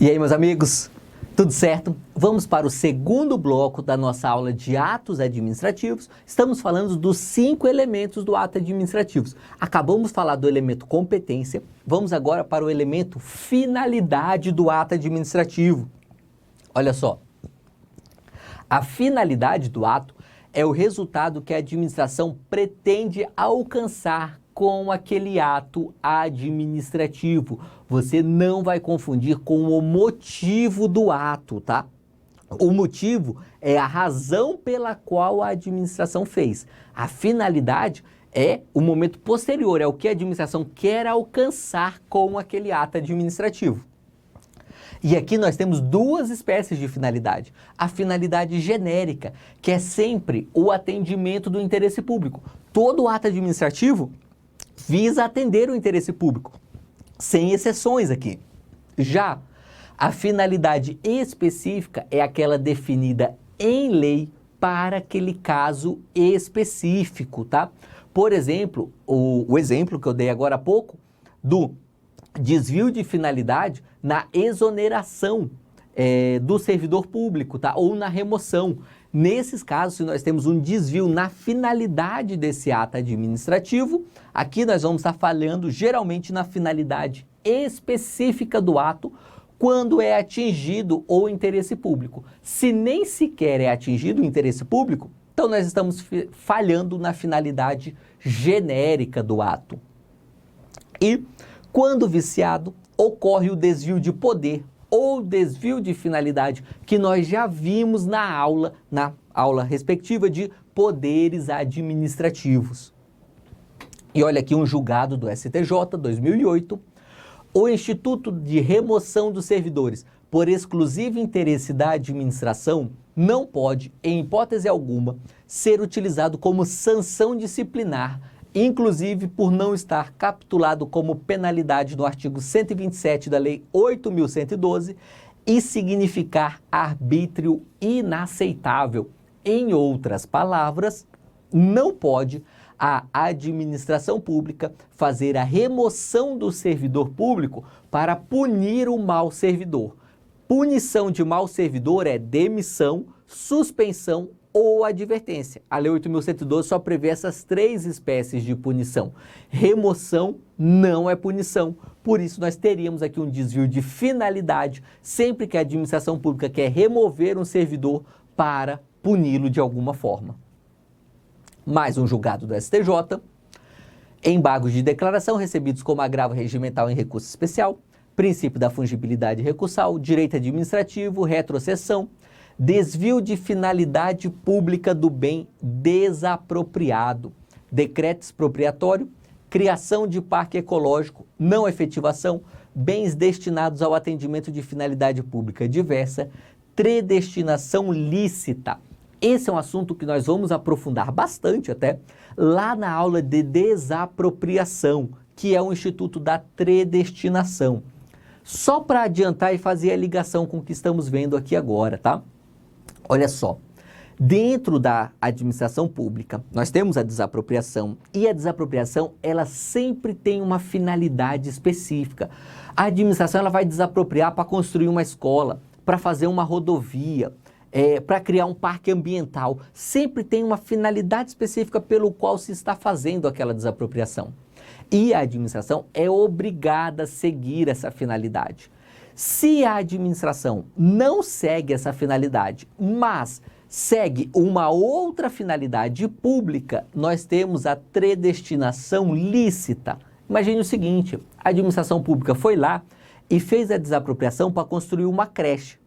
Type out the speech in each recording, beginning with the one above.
E aí, meus amigos, tudo certo? Vamos para o segundo bloco da nossa aula de atos administrativos. Estamos falando dos 5 elementos do ato administrativo. Acabamos de falar do elemento competência, vamos agora para o elemento finalidade do ato administrativo. Olha só, a finalidade do ato é o resultado que a administração pretende alcançar com aquele ato administrativo. Você não vai confundir com o motivo do ato, tá? O motivo é a razão pela qual a administração fez. A finalidade é o momento posterior, é o que a administração quer alcançar com aquele ato administrativo. E aqui nós temos 2 espécies de finalidade. A finalidade genérica, que é sempre o atendimento do interesse público. Todo ato administrativo visa atender o interesse público, sem exceções aqui. Já a finalidade específica é aquela definida em lei para aquele caso específico, tá? Por exemplo, o exemplo que eu dei agora há pouco do desvio de finalidade na exoneração do servidor público, tá? Ou na remoção. Nesses casos, se nós temos um desvio na finalidade desse ato administrativo, aqui nós vamos estar falando geralmente na finalidade específica do ato, quando é atingido o interesse público. Se nem sequer é atingido o interesse público, então nós estamos falhando na finalidade genérica do ato. E quando viciado, ocorre o desvio de poder ou desvio de finalidade, que nós já vimos na aula respectiva de poderes administrativos. E olha aqui um julgado do STJ, 2008, o Instituto de Remoção dos Servidores, por exclusivo interesse da administração, não pode, em hipótese alguma, ser utilizado como sanção disciplinar, inclusive por não estar capitulado como penalidade no artigo 127 da Lei 8.112 e significar arbítrio inaceitável. Em outras palavras, não pode a administração pública fazer a remoção do servidor público para punir o mau servidor. Punição de mau servidor é demissão, suspensão ou advertência. A Lei 8.112 só prevê essas 3 espécies de punição. Remoção não é punição. Por isso, nós teríamos aqui um desvio de finalidade sempre que a administração pública quer remover um servidor para puni-lo de alguma forma. Mais um julgado do STJ. Embargos de declaração recebidos como agravo regimental em recurso especial, princípio da fungibilidade recursal, direito administrativo, retrocessão, desvio de finalidade pública do bem desapropriado, decreto expropriatório, criação de parque ecológico, não efetivação, bens destinados ao atendimento de finalidade pública diversa, predestinação lícita. Esse é um assunto que nós vamos aprofundar bastante até lá na aula de desapropriação, que é o Instituto da Predestinação. Só para adiantar e fazer a ligação com o que estamos vendo aqui agora, tá? Olha só, dentro da administração pública, nós temos a desapropriação e a desapropriação, ela sempre tem uma finalidade específica. A administração ela vai desapropriar para construir uma escola, para fazer uma rodovia, para criar um parque ambiental. Sempre tem uma finalidade específica pelo qual se está fazendo aquela desapropriação. E a administração é obrigada a seguir essa finalidade. Se a administração não segue essa finalidade, mas segue uma outra finalidade pública, nós temos a predestinação lícita. Imagine o seguinte, a administração pública foi lá e fez a desapropriação para construir uma creche.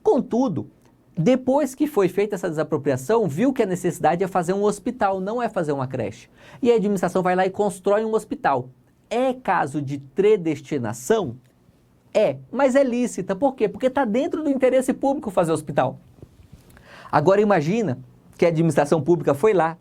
Contudo, depois que foi feita essa desapropriação, viu que a necessidade é fazer um hospital, não é fazer uma creche. E a administração vai lá e constrói um hospital. É caso de predestinação? É, mas é lícita. Por quê? Porque está dentro do interesse público fazer hospital. Agora imagina que a administração pública foi lá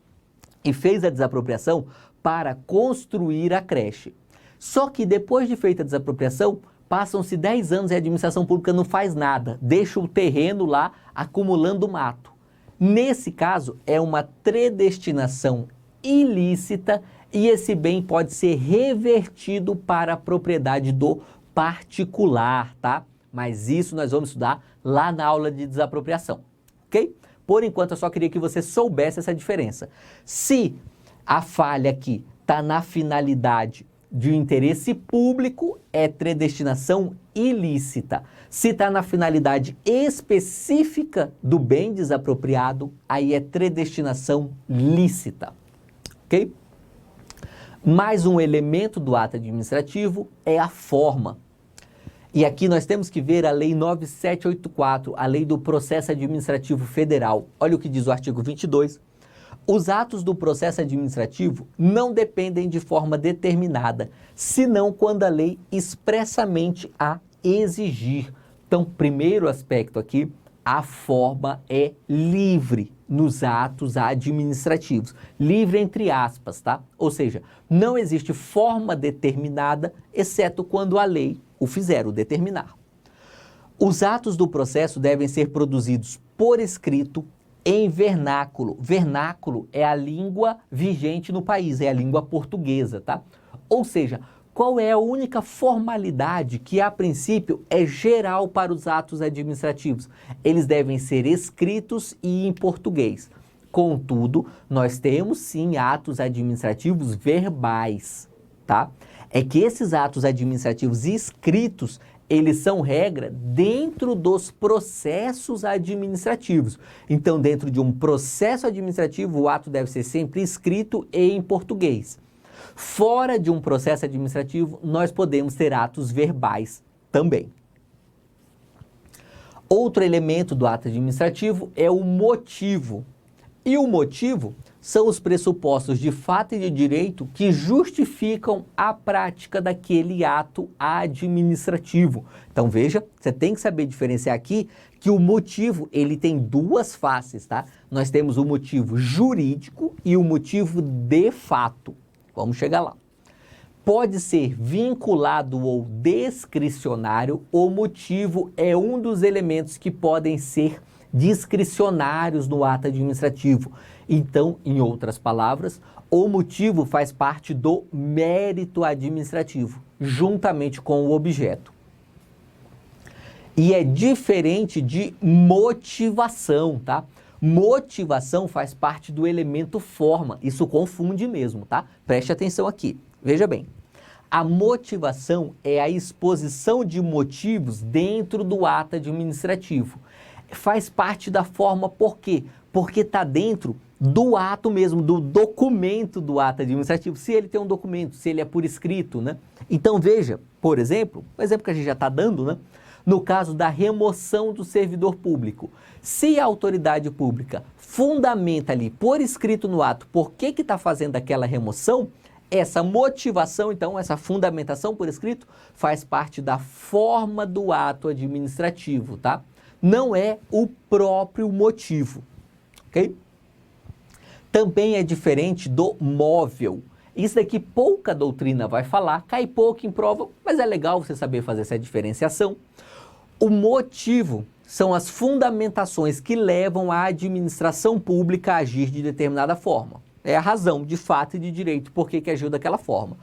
e fez a desapropriação para construir a creche. Só que depois de feita a desapropriação, passam-se 10 anos e a administração pública não faz nada, deixa o terreno lá acumulando mato. Nesse caso, é uma predestinação ilícita e esse bem pode ser revertido para a propriedade do particular, tá? mas isso nós vamos estudar lá na aula de desapropriação, ok? Por enquanto, eu só queria que você soubesse essa diferença. Se a falha aqui está na finalidade de interesse público, é predestinação ilícita. Se está na finalidade específica do bem desapropriado, aí é predestinação lícita, ok? Mais um elemento do ato administrativo é a forma. E aqui nós temos que ver a Lei 9784, a Lei do Processo Administrativo Federal. Olha o que diz o artigo 22. Os atos do processo administrativo não dependem de forma determinada, senão quando a lei expressamente a exigir. Então, primeiro aspecto aqui, a forma é livre nos atos administrativos. Livre entre aspas, tá? Ou seja, não existe forma determinada, exceto quando a lei o fizer, o determinar. Os atos do processo devem ser produzidos por escrito em vernáculo. Vernáculo é a língua vigente no país, é a língua portuguesa, tá? Ou seja, qual é a única formalidade que, a princípio, é geral para os atos administrativos? Eles devem ser escritos e em português. Contudo, nós temos sim atos administrativos verbais, tá? É que esses atos administrativos escritos, eles são regra dentro dos processos administrativos. Então, dentro de um processo administrativo, o ato deve ser sempre escrito e em português. Fora de um processo administrativo, nós podemos ter atos verbais também. Outro elemento do ato administrativo é o motivo. E o motivo são os pressupostos de fato e de direito que justificam a prática daquele ato administrativo. Então veja, você tem que saber diferenciar aqui que o motivo, ele tem duas faces, tá? Nós temos o motivo jurídico e o motivo de fato. Vamos chegar lá. Pode ser vinculado ou discricionário, o motivo é um dos elementos que podem ser discricionários no ato administrativo. Então, em outras palavras, o motivo faz parte do mérito administrativo, juntamente com o objeto. E é diferente de motivação, tá? Motivação faz parte do elemento forma, isso confunde mesmo, tá? Preste atenção aqui, veja bem. A motivação é a exposição de motivos dentro do ato administrativo. Faz parte da forma por quê? Porque está dentro do ato mesmo, do documento do ato administrativo, se ele tem um documento, se ele é por escrito, né? Então veja, por exemplo, o exemplo que a gente já está dando, né? No caso da remoção do servidor público, se a autoridade pública fundamenta ali por escrito no ato por que está fazendo aquela remoção, essa motivação, então, essa fundamentação por escrito, faz parte da forma do ato administrativo, tá? Não é o próprio motivo, ok? Também é diferente do móvel. Isso daqui pouca doutrina vai falar, cai pouco em prova, mas é legal você saber fazer essa diferenciação. O motivo são as fundamentações que levam a administração pública a agir de determinada forma. É a razão, de fato e de direito, por que agiu daquela forma.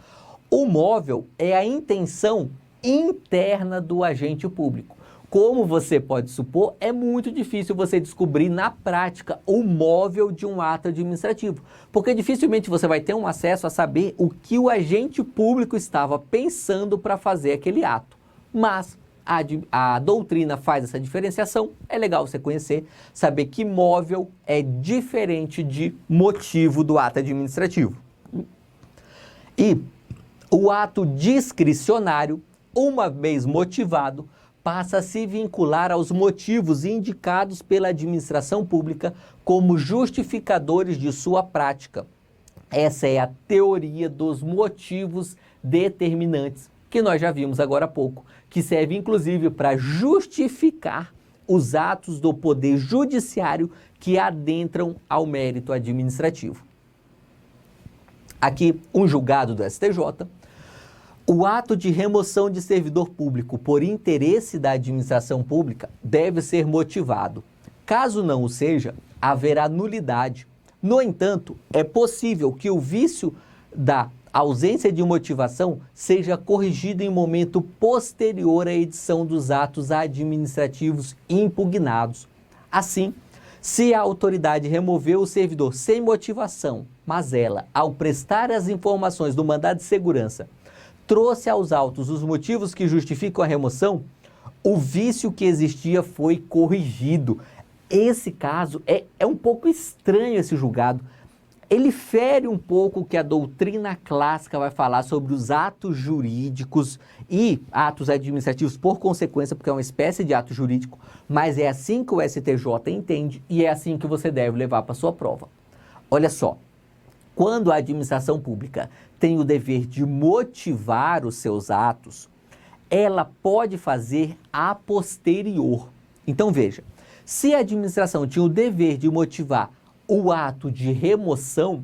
O móvel é a intenção interna do agente público. Como você pode supor, é muito difícil você descobrir na prática o móvel de um ato administrativo, porque dificilmente você vai ter um acesso a saber o que o agente público estava pensando para fazer aquele ato. Mas a doutrina faz essa diferenciação, é legal você conhecer, saber que móvel é diferente de motivo do ato administrativo. E o ato discricionário, uma vez motivado, passa a se vincular aos motivos indicados pela administração pública como justificadores de sua prática. Essa é a teoria dos motivos determinantes, que nós já vimos agora há pouco, que serve inclusive para justificar os atos do poder judiciário que adentram ao mérito administrativo. Aqui, um julgado do STJ. O ato de remoção de servidor público por interesse da administração pública deve ser motivado. Caso não o seja, haverá nulidade. No entanto, é possível que o vício da ausência de motivação seja corrigido em momento posterior à edição dos atos administrativos impugnados. Assim, se a autoridade removeu o servidor sem motivação, mas ela, ao prestar as informações do mandado de segurança, trouxe aos autos os motivos que justificam a remoção, o vício que existia foi corrigido. Esse caso é um pouco estranho, esse julgado. Ele fere um pouco o que a doutrina clássica vai falar sobre os atos jurídicos e atos administrativos por consequência, porque é uma espécie de ato jurídico, mas é assim que o STJ entende e é assim que você deve levar para a sua prova. Olha só, quando a administração pública tem o dever de motivar os seus atos, ela pode fazer a posterior. Então veja, se a administração tinha o dever de motivar o ato de remoção,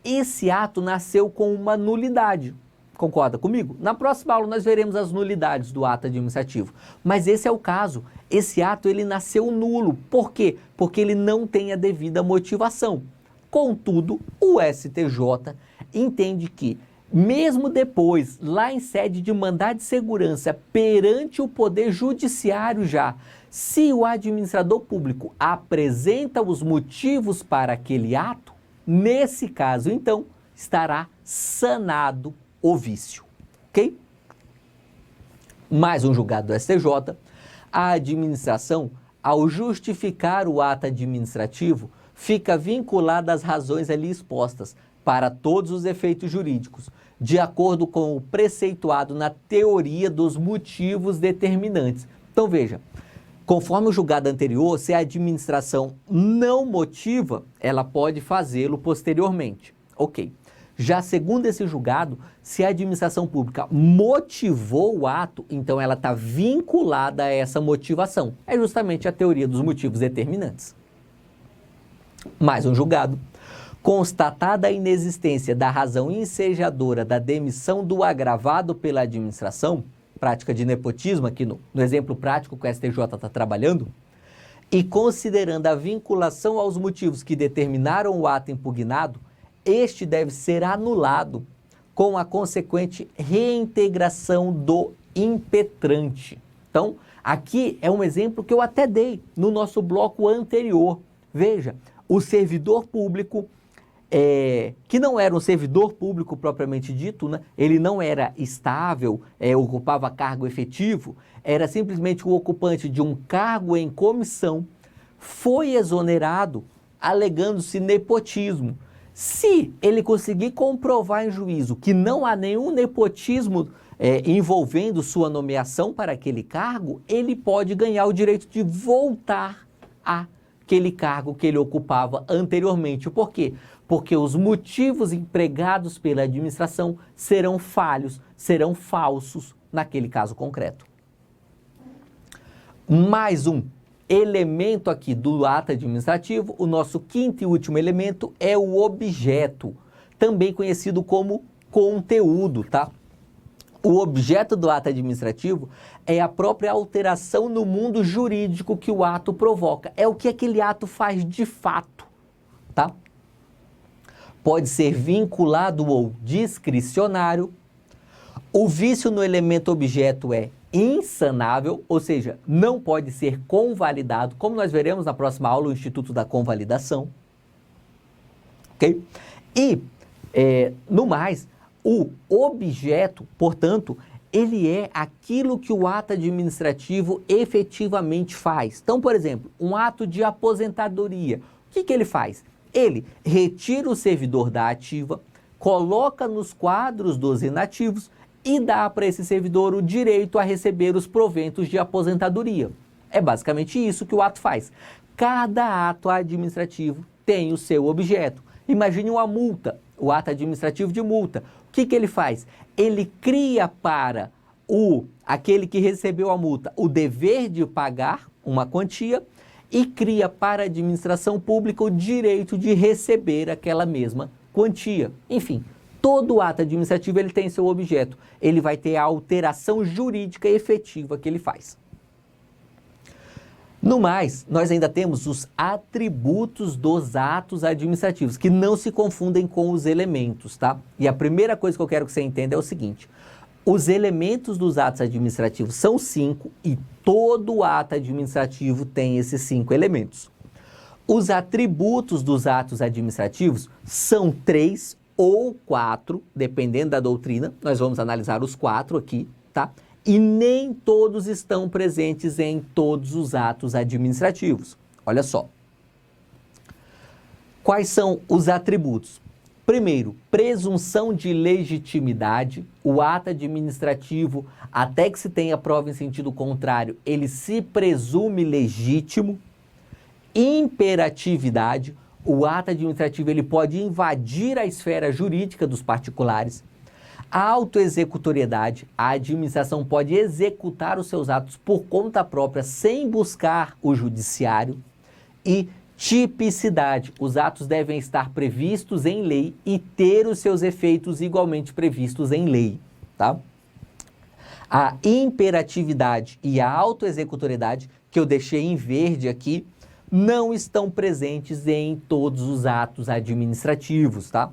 esse ato nasceu com uma nulidade. Concorda comigo? Na próxima aula nós veremos as nulidades do ato administrativo. Mas esse é o caso. Esse ato ele nasceu nulo. Por quê? Porque ele não tem a devida motivação. Contudo, o STJ entende que, mesmo depois, lá em sede de mandado de segurança, perante o Poder Judiciário já, se o administrador público apresenta os motivos para aquele ato, nesse caso, então, estará sanado o vício, ok? Mais um julgado do STJ, a administração, ao justificar o ato administrativo, fica vinculada às razões ali expostas para todos os efeitos jurídicos, de acordo com o preceituado na teoria dos motivos determinantes. Então veja, conforme o julgado anterior, se a administração não motiva, ela pode fazê-lo posteriormente. Ok. Já segundo esse julgado, se a administração pública motivou o ato, então ela está vinculada a essa motivação. É justamente a teoria dos motivos determinantes. Mais um julgado. Constatada a inexistência da razão ensejadora da demissão do agravado pela administração, prática de nepotismo aqui no exemplo prático que o STJ está trabalhando, e considerando a vinculação aos motivos que determinaram o ato impugnado, este deve ser anulado com a consequente reintegração do impetrante. Então, aqui é um exemplo que eu até dei no nosso bloco anterior. Veja, o servidor público, que não era um servidor público propriamente dito, né? Ele não era estável, ocupava cargo efetivo, era simplesmente o ocupante de um cargo em comissão, foi exonerado alegando-se nepotismo. Se ele conseguir comprovar em juízo que não há nenhum nepotismo envolvendo sua nomeação para aquele cargo, ele pode ganhar o direito de voltar àquele cargo que ele ocupava anteriormente. Por quê? Porque os motivos empregados pela administração serão falhos, serão falsos naquele caso concreto. Mais um elemento aqui do ato administrativo, o nosso quinto e último elemento é o objeto, também conhecido como conteúdo, tá? O objeto do ato administrativo é a própria alteração no mundo jurídico que o ato provoca, é o que aquele ato faz de fato, tá? Pode ser vinculado ou discricionário. O vício no elemento objeto é insanável, ou seja, não pode ser convalidado, como nós veremos na próxima aula, o Instituto da Convalidação. Ok? E, no mais, o objeto, portanto, ele é aquilo que o ato administrativo efetivamente faz. Então, por exemplo, um ato de aposentadoria, o que ele faz? Ele retira o servidor da ativa, coloca nos quadros dos inativos e dá para esse servidor o direito a receber os proventos de aposentadoria. É basicamente isso que o ato faz. Cada ato administrativo tem o seu objeto. Imagine uma multa, o ato administrativo de multa. O que ele faz? Ele cria para aquele que recebeu a multa o dever de pagar uma quantia e cria para a administração pública o direito de receber aquela mesma quantia. Enfim, todo ato administrativo ele tem seu objeto. Ele vai ter a alteração jurídica efetiva que ele faz. No mais, nós ainda temos os atributos dos atos administrativos, que não se confundem com os elementos, tá? E a primeira coisa que eu quero que você entenda é o seguinte: os elementos dos atos administrativos são 5 e todo ato administrativo tem esses 5 elementos. Os atributos dos atos administrativos são 3 ou 4, dependendo da doutrina. Nós vamos analisar os 4 aqui, tá? E nem todos estão presentes em todos os atos administrativos. Olha só. Quais são os atributos? Primeiro, presunção de legitimidade. O ato administrativo, até que se tenha prova em sentido contrário, ele se presume legítimo. Imperatividade. O ato administrativo ele pode invadir a esfera jurídica dos particulares. Autoexecutoriedade, a administração pode executar os seus atos por conta própria, sem buscar o judiciário. E tipicidade, os atos devem estar previstos em lei e ter os seus efeitos igualmente previstos em lei, tá? A imperatividade e a autoexecutoriedade, que eu deixei em verde aqui, não estão presentes em todos os atos administrativos, tá?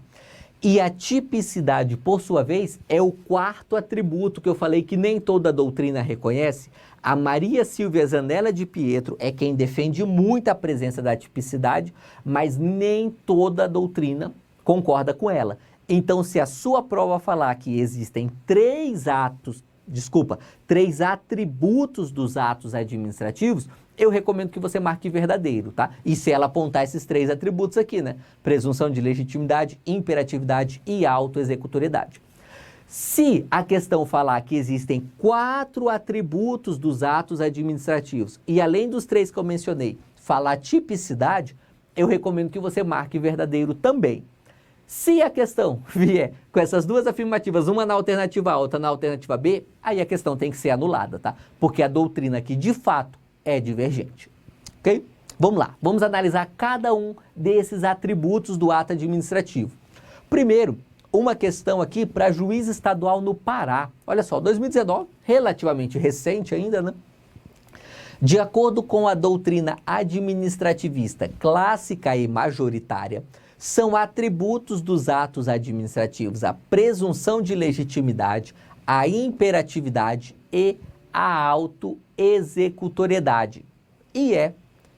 E a tipicidade, por sua vez, é o quarto atributo que eu falei que nem toda doutrina reconhece. A Maria Silvia Zanella de Pietro é quem defende muito a presença da tipicidade, mas nem toda doutrina concorda com ela. Então, se a sua prova falar que existem 3 atributos dos atos administrativos, eu recomendo que você marque verdadeiro, tá? E se ela apontar esses 3 atributos aqui, né? Presunção de legitimidade, imperatividade e autoexecutoriedade. Se a questão falar que existem 4 atributos dos atos administrativos e além dos 3 que eu mencionei, falar tipicidade, eu recomendo que você marque verdadeiro também. Se a questão vier com essas 2 afirmativas, uma na alternativa A, outra na alternativa B, aí a questão tem que ser anulada, tá? Porque a doutrina aqui, de fato, é divergente, ok? Vamos lá, vamos analisar cada um desses atributos do ato administrativo. Primeiro, uma questão aqui para juiz estadual no Pará. Olha só, 2019, relativamente recente ainda, né? De acordo com a doutrina administrativista clássica e majoritária, são atributos dos atos administrativos a presunção de legitimidade, a imperatividade e a autoexecutoriedade. E é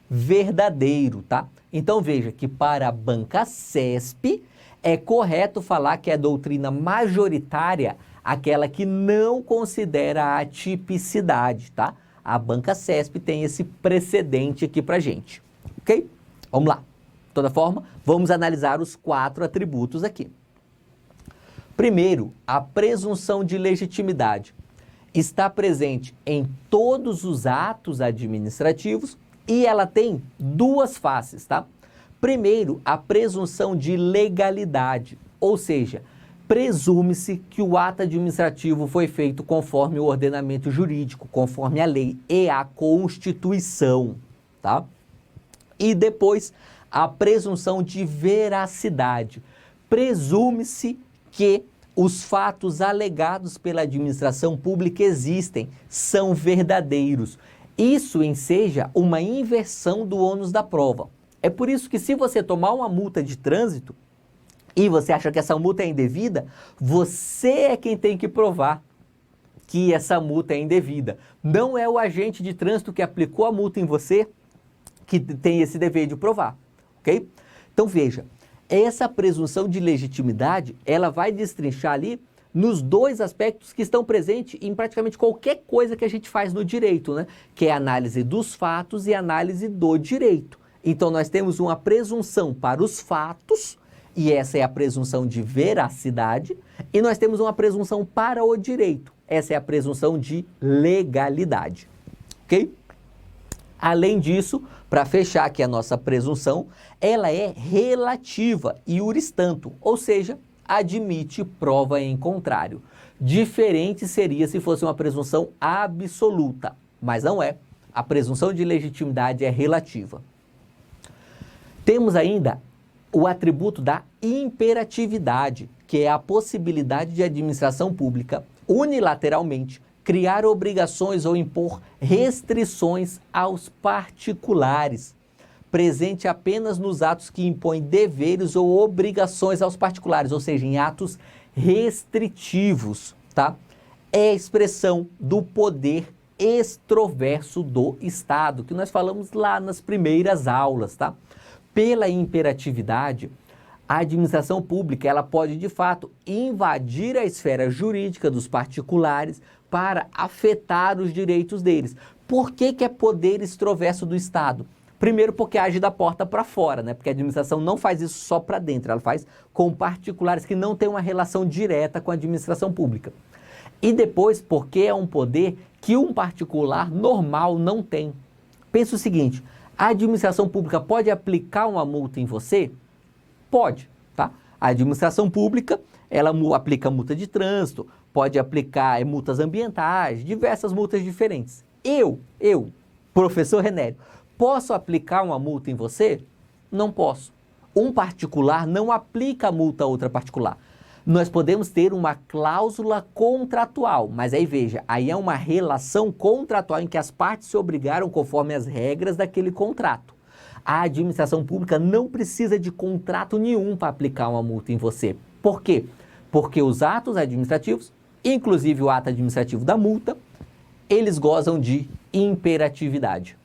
verdadeiro, tá? Então veja que para a banca CESP é correto falar que é a doutrina majoritária aquela que não considera a tipicidade, tá? A banca CESP tem esse precedente aqui pra gente, ok? Vamos lá. De toda forma, vamos analisar os 4 atributos aqui. Primeiro, a presunção de legitimidade está presente em todos os atos administrativos e ela tem 2 faces, tá? Primeiro, a presunção de legalidade, ou seja, presume-se que o ato administrativo foi feito conforme o ordenamento jurídico, conforme a lei e a Constituição, tá? E depois, a presunção de veracidade. Presume-se que os fatos alegados pela administração pública existem, são verdadeiros. Isso enseja uma inversão do ônus da prova. É por isso que se você tomar uma multa de trânsito e você acha que essa multa é indevida, você é quem tem que provar que essa multa é indevida. Não é o agente de trânsito que aplicou a multa em você que tem esse dever de provar, ok? Então veja, essa presunção de legitimidade, ela vai destrinchar ali nos 2 aspectos que estão presentes em praticamente qualquer coisa que a gente faz no direito, né? Que é a análise dos fatos e a análise do direito. Então nós temos uma presunção para os fatos, e essa é a presunção de veracidade, e nós temos uma presunção para o direito, essa é a presunção de legalidade, ok? Além disso, para fechar aqui a nossa presunção, ela é relativa iuris tanto, ou seja, admite prova em contrário. Diferente seria se fosse uma presunção absoluta, mas não é. A presunção de legitimidade é relativa. Temos ainda o atributo da imperatividade, que é a possibilidade de administração pública unilateralmente criar obrigações ou impor restrições aos particulares, presente apenas nos atos que impõem deveres ou obrigações aos particulares, ou seja, em atos restritivos, tá? É a expressão do poder extroverso do Estado, que nós falamos lá nas primeiras aulas, tá? Pela imperatividade, a administração pública, ela pode, de fato, invadir a esfera jurídica dos particulares para afetar os direitos deles. Por que que é poder extroverso do Estado? Primeiro porque age da porta para fora, né? Porque a administração não faz isso só para dentro, ela faz com particulares que não têm uma relação direta com a administração pública. E depois porque é um poder que um particular normal não tem. Pensa o seguinte, a administração pública pode aplicar uma multa em você? Pode, tá? A administração pública, ela aplica multa de trânsito, pode aplicar multas ambientais, diversas multas diferentes. Eu, professor Renério, posso aplicar uma multa em você? Não posso. Um particular não aplica a multa a outra particular. Nós podemos ter uma cláusula contratual, mas aí veja, aí é uma relação contratual em que as partes se obrigaram conforme as regras daquele contrato. A administração pública não precisa de contrato nenhum para aplicar uma multa em você. Por quê? Porque os atos administrativos, inclusive o ato administrativo da multa, eles gozam de imperatividade.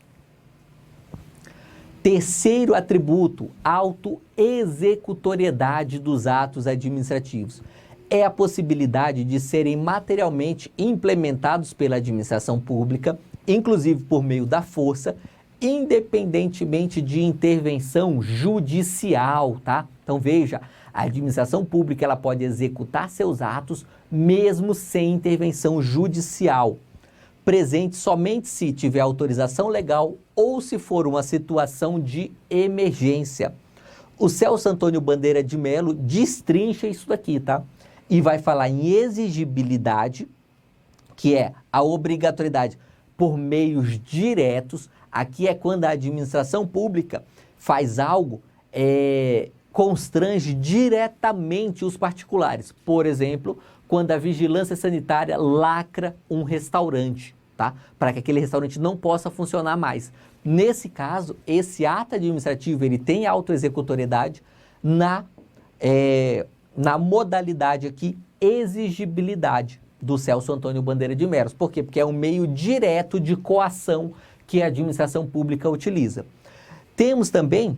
Terceiro atributo, autoexecutoriedade dos atos administrativos. É a possibilidade de serem materialmente implementados pela administração pública, inclusive por meio da força, independentemente de intervenção judicial, tá? Então veja, a administração pública ela pode executar seus atos mesmo sem intervenção judicial, presente somente se tiver autorização legal ou se for uma situação de emergência. O Celso Antônio Bandeira de Mello destrincha isso daqui, tá? E vai falar em exigibilidade, que é a obrigatoriedade por meios diretos. Aqui é quando a administração pública faz algo, constrange diretamente os particulares. Por exemplo, quando a vigilância sanitária lacra um restaurante, tá? Para que aquele restaurante não possa funcionar mais. Nesse caso, esse ato administrativo ele tem autoexecutoriedade na modalidade aqui, exigibilidade do Celso Antônio Bandeira de Mello. Por quê? Porque é um meio direto de coação que a administração pública utiliza. Temos também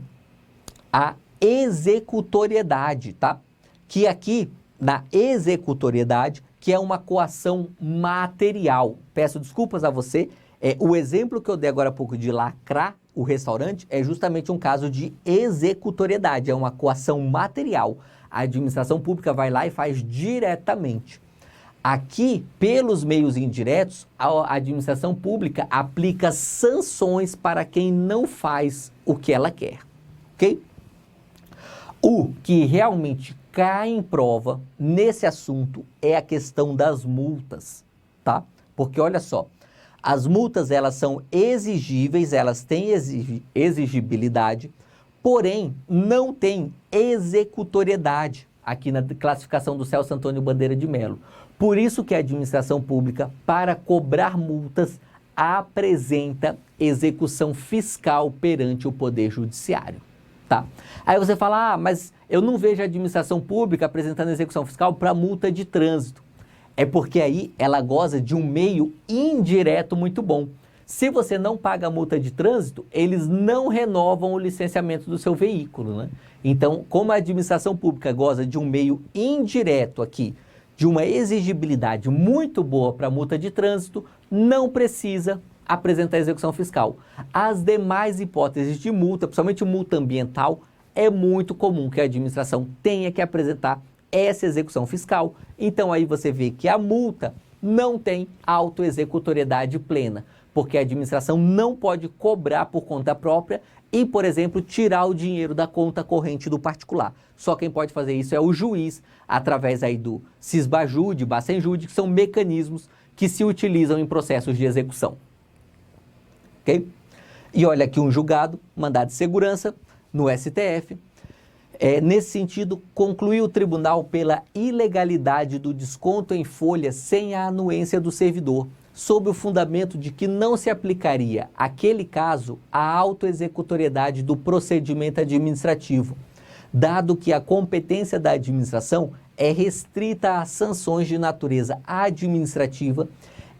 a executoriedade, tá? Que aqui, na executoriedade, que é uma coação material. Peço desculpas a você, o exemplo que eu dei agora há pouco de lacrar o restaurante é justamente um caso de executoriedade, é uma coação material. A administração pública vai lá e faz diretamente. Aqui, pelos meios indiretos, a administração pública aplica sanções para quem não faz o que ela quer, ok? O que realmente cai em prova nesse assunto é a questão das multas, tá? Porque olha só, as multas elas são exigíveis, elas têm exigibilidade, porém não tem executoriedade aqui na classificação do Celso Antônio Bandeira de Mello. Por isso que a administração pública, para cobrar multas, apresenta execução fiscal perante o Poder Judiciário, tá? Aí você fala, mas eu não vejo a administração pública apresentando execução fiscal para multa de trânsito. É porque aí ela goza de um meio indireto muito bom. Se você não paga a multa de trânsito, eles não renovam o licenciamento do seu veículo, né? Então, como a administração pública goza de um meio indireto aqui, de uma exigibilidade muito boa para multa de trânsito, não precisa apresentar execução fiscal. As demais hipóteses de multa, principalmente multa ambiental, é muito comum que a administração tenha que apresentar essa execução fiscal. Então aí você vê que a multa não tem autoexecutoriedade plena, porque a administração não pode cobrar por conta própria e, por exemplo, tirar o dinheiro da conta corrente do particular. Só quem pode fazer isso é o juiz, através aí do Cisbajude, Bacenjude, que são mecanismos que se utilizam em processos de execução. Ok? E olha aqui um julgado, mandado de segurança, no STF, Nesse sentido, concluiu o tribunal pela ilegalidade do desconto em folha sem a anuência do servidor, sob o fundamento de que não se aplicaria, àquele caso, a autoexecutoriedade do procedimento administrativo, dado que a competência da administração é restrita às sanções de natureza administrativa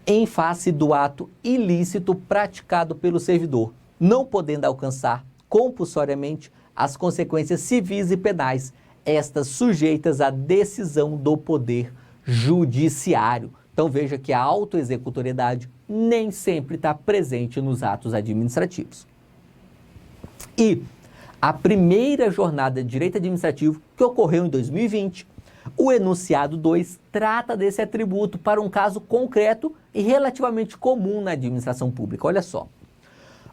em face do ato ilícito praticado pelo servidor, não podendo alcançar compulsoriamente as consequências civis e penais, estas sujeitas à decisão do Poder Judiciário. Então veja que a autoexecutoriedade nem sempre está presente nos atos administrativos. E a primeira jornada de direito administrativo, que ocorreu em 2020, o enunciado 2 trata desse atributo para um caso concreto e relativamente comum na administração pública. Olha só.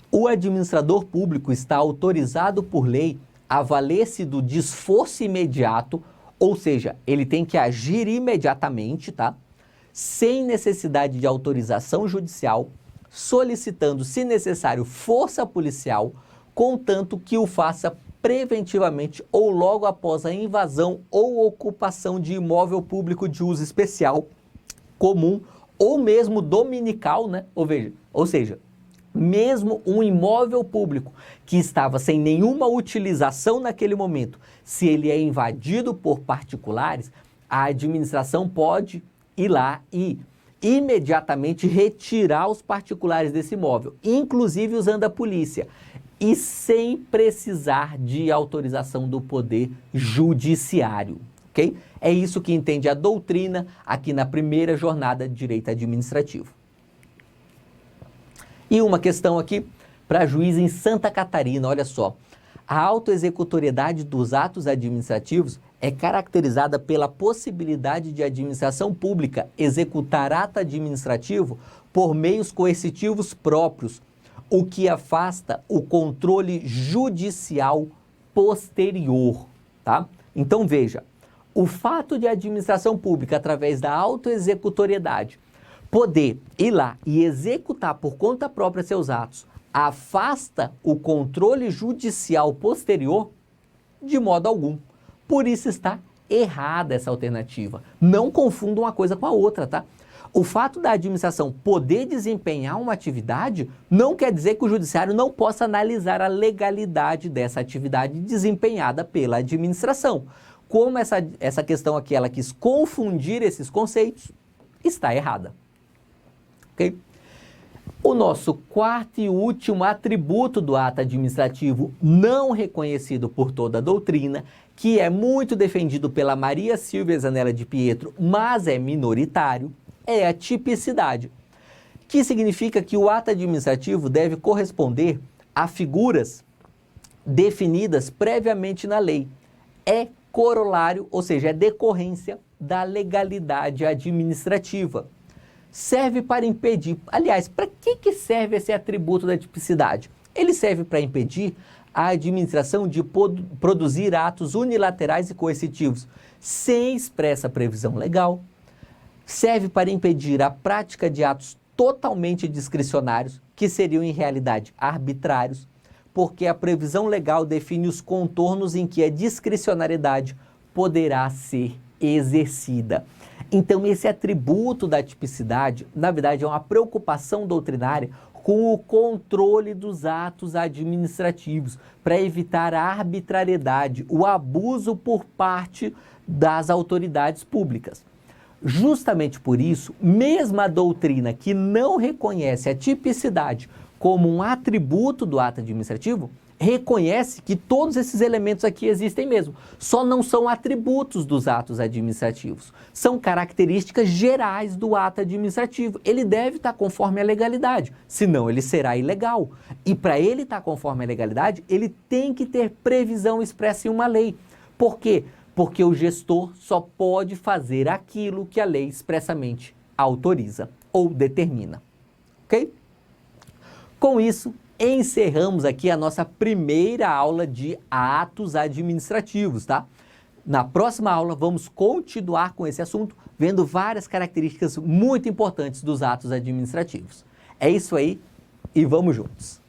O administrador público está autorizado por lei a valer-se do desforço imediato, ou seja, ele tem que agir imediatamente, tá? Sem necessidade de autorização judicial, solicitando, se necessário, força policial, contanto que o faça preventivamente ou logo após a invasão ou ocupação de imóvel público de uso especial, comum ou mesmo dominical, né? Ou seja, mesmo um imóvel público que estava sem nenhuma utilização naquele momento, se ele é invadido por particulares, a administração pode ir lá e imediatamente retirar os particulares desse imóvel, inclusive usando a polícia, e sem precisar de autorização do Poder Judiciário, ok? É isso que entende a doutrina aqui na primeira jornada de direito administrativo. E uma questão aqui para juiz em Santa Catarina, olha só. A autoexecutoriedade dos atos administrativos é caracterizada pela possibilidade de a administração pública executar ato administrativo por meios coercitivos próprios, o que afasta o controle judicial posterior, tá? Então veja, o fato de a administração pública, através da autoexecutoriedade, poder ir lá e executar por conta própria seus atos, afasta o controle judicial posterior de modo algum. Por isso está errada essa alternativa. Não confunda uma coisa com a outra, tá? O fato da administração poder desempenhar uma atividade não quer dizer que o judiciário não possa analisar a legalidade dessa atividade desempenhada pela administração. Como essa questão aqui, ela quis confundir esses conceitos, está errada. Okay? O nosso quarto e último atributo do ato administrativo não reconhecido por toda a doutrina, que é muito defendido pela Maria Silvia Zanella de Pietro, mas é minoritário, é a tipicidade, que significa que o ato administrativo deve corresponder a figuras definidas previamente na lei. É corolário, ou seja, é decorrência da legalidade administrativa. Serve para impedir, aliás, para que serve esse atributo da tipicidade? Ele serve para impedir a administração de produzir atos unilaterais e coercitivos sem expressa previsão legal, serve para impedir a prática de atos totalmente discricionários, que seriam em realidade arbitrários, porque a previsão legal define os contornos em que a discricionariedade poderá ser exercida. Então, esse atributo da tipicidade, na verdade, é uma preocupação doutrinária com o controle dos atos administrativos, para evitar a arbitrariedade, o abuso por parte das autoridades públicas. Justamente por isso, mesmo a doutrina que não reconhece a tipicidade como um atributo do ato administrativo, reconhece que todos esses elementos aqui existem mesmo, só não são atributos dos atos administrativos, são características gerais do ato administrativo. Ele deve estar conforme a legalidade, senão ele será ilegal. E para ele estar conforme a legalidade, ele tem que ter previsão expressa em uma lei. Por quê? Porque o gestor só pode fazer aquilo que a lei expressamente autoriza ou determina. Ok? Com isso, encerramos aqui a nossa primeira aula de atos administrativos, tá? Na próxima aula, vamos continuar com esse assunto, vendo várias características muito importantes dos atos administrativos. É isso aí e vamos juntos!